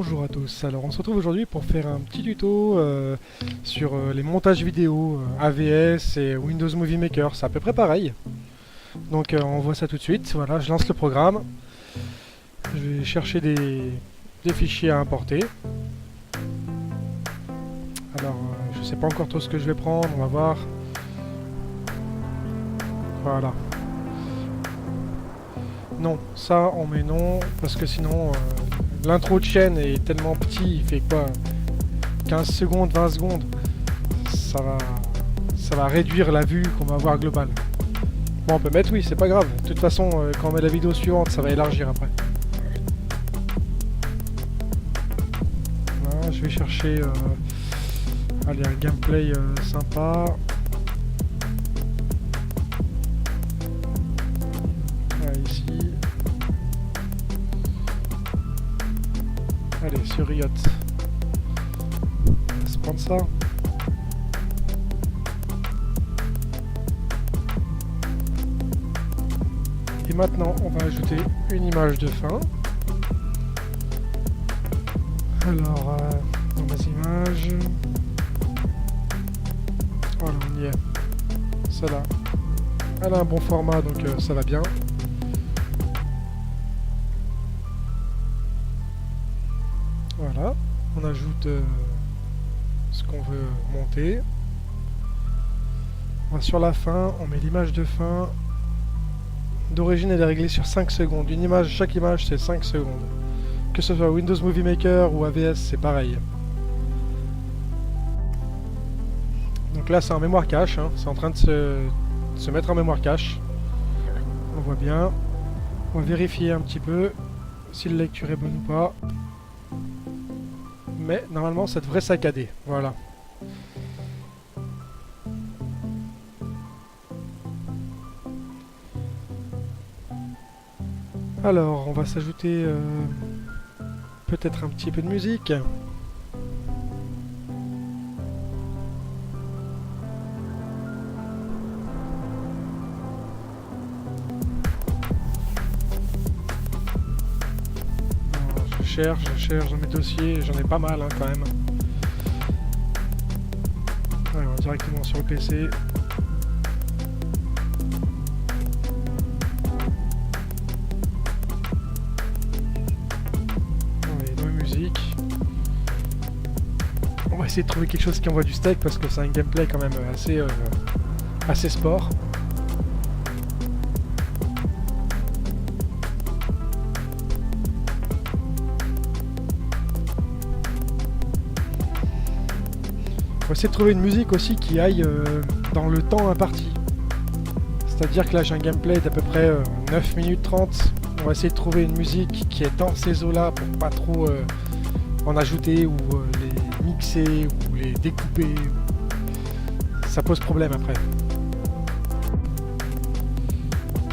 Bonjour à tous, alors on se retrouve aujourd'hui pour faire un petit tuto sur les montages vidéo AVS et Windows Movie Maker, c'est à peu près pareil. Donc on voit ça tout de suite, voilà, je lance le programme. Je vais chercher des fichiers à importer. Alors je sais pas encore trop ce que je vais prendre, on va voir. Voilà. Non, ça on met non, parce que sinon l'intro de chaîne est tellement petit, il fait quoi 15 secondes, 20 secondes, ça va réduire la vue qu'on va avoir globale. Bon, on peut mettre oui, c'est pas grave, de toute façon quand on met la vidéo suivante, ça va élargir après. Voilà, je vais chercher allez, un gameplay sympa. Ici. Allez, sur Riot. On va se prendre ça. Et maintenant, on va ajouter une image de fin. Alors, dans mes images... Voilà, on y est. Celle-là. Elle a un bon format, donc ça va bien. Voilà, on ajoute ce qu'on veut monter. Sur la fin, on met l'image de fin. D'origine, elle est réglée sur 5 secondes. Une image, chaque image, c'est 5 secondes. Que ce soit Windows Movie Maker ou AVS, c'est pareil. Donc là, c'est en mémoire cache. Hein. C'est en train de se mettre en mémoire cache. On voit bien. On va vérifier un petit peu si la lecture est bonne ou pas. Mais normalement ça devrait saccader, voilà. Alors on va s'ajouter peut-être un petit peu de musique. Je cherche dans mes dossiers, j'en ai pas mal hein, quand même. Ouais, on va directement sur le PC. Allez, dans les musiques. On va essayer de trouver quelque chose qui envoie du steak parce que c'est un gameplay quand même assez sport. On va essayer de trouver une musique aussi qui aille dans le temps imparti. C'est-à-dire que là j'ai un gameplay d'à peu près 9 minutes 30. On va essayer de trouver une musique qui est dans ces eaux-là pour pas trop en ajouter ou les mixer ou les découper. Ça pose problème après.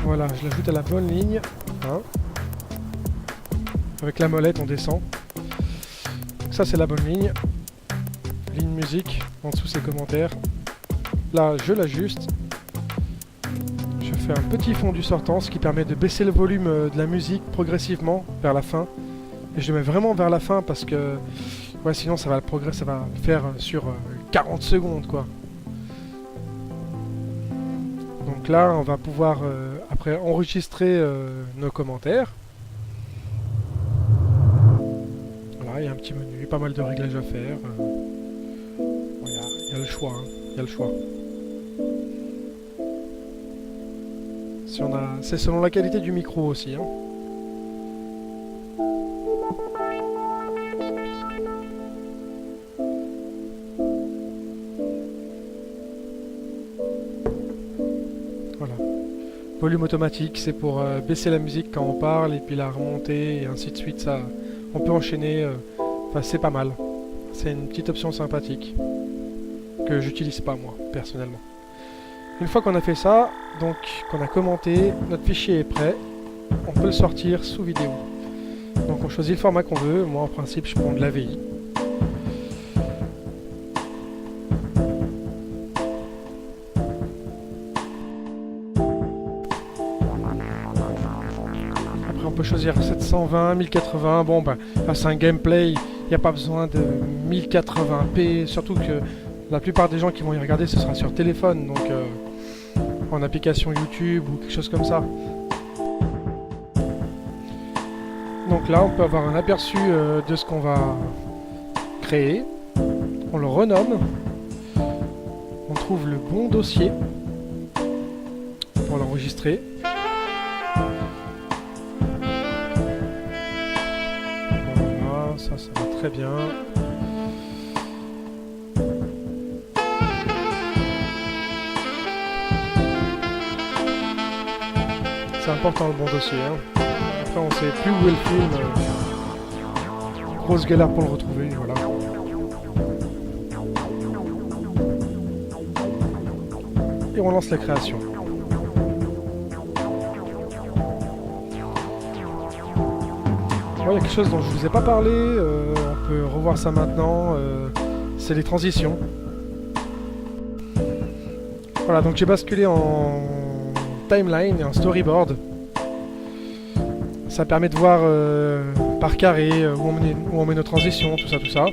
Voilà, je l'ajoute à la bonne ligne. Hein. Avec la molette on descend. Donc ça c'est la bonne ligne. Ligne musique, en dessous ces commentaires. Là, je l'ajuste. Je fais un petit fondu sortant, ce qui permet de baisser le volume de la musique progressivement vers la fin. Et je le mets vraiment vers la fin parce que ouais, sinon ça va le faire sur 40 secondes quoi. Donc là, on va pouvoir après enregistrer nos commentaires. Voilà, il y a un petit menu, pas mal de réglages à faire. Il y a le choix, hein. Il y a le choix. Si c'est selon la qualité du micro aussi. Hein. Voilà. Volume automatique, c'est pour baisser la musique quand on parle et puis la remonter et ainsi de suite. Ça, on peut enchaîner. Enfin, c'est pas mal. C'est une petite option sympathique que j'utilise pas moi personnellement. Une fois qu'on a fait ça, donc qu'on a commenté, notre fichier est prêt, on peut le sortir sous vidéo. Donc on choisit le format qu'on veut, moi en principe je prends de l'AVI. Après on peut choisir 720, 1080. Bon, bah, là, c'est un gameplay. Il n'y a pas besoin de 1080p. Surtout que la plupart des gens qui vont y regarder, ce sera sur téléphone. Donc, en application YouTube ou quelque chose comme ça. Donc là, on peut avoir un aperçu de ce qu'on va créer. On le renomme. On trouve le bon dossier pour l'enregistrer. Voilà, ça va très bien. C'est important le bon dossier. Hein. Après, on sait plus où est le film. Grosse galère pour le retrouver. Voilà. Et on lance la création. Il y a quelque chose dont je ne vous ai pas parlé, on peut revoir ça maintenant, c'est les transitions. Voilà, donc j'ai basculé en timeline et en storyboard. Ça permet de voir par carré où on met nos transitions, tout ça.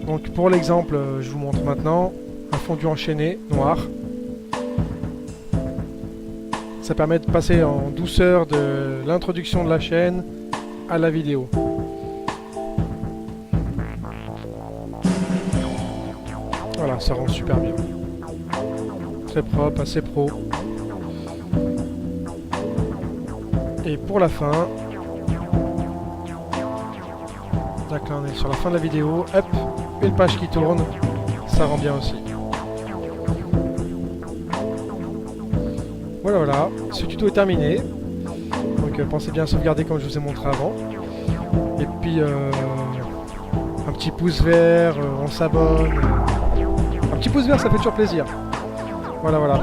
Donc pour l'exemple, je vous montre maintenant un fondu enchaîné, noir. Ça permet de passer en douceur de l'introduction de la chaîne à la vidéo. Voilà, ça rend super bien. Très propre, assez pro. Et pour la fin, d'accord, on est sur la fin de la vidéo, hop, une page qui tourne, ça rend bien aussi. Voilà, ce tuto est terminé. Donc pensez bien à sauvegarder comme je vous ai montré avant. Et puis un petit pouce vert, on s'abonne. Un petit pouce vert, ça fait toujours plaisir. Voilà.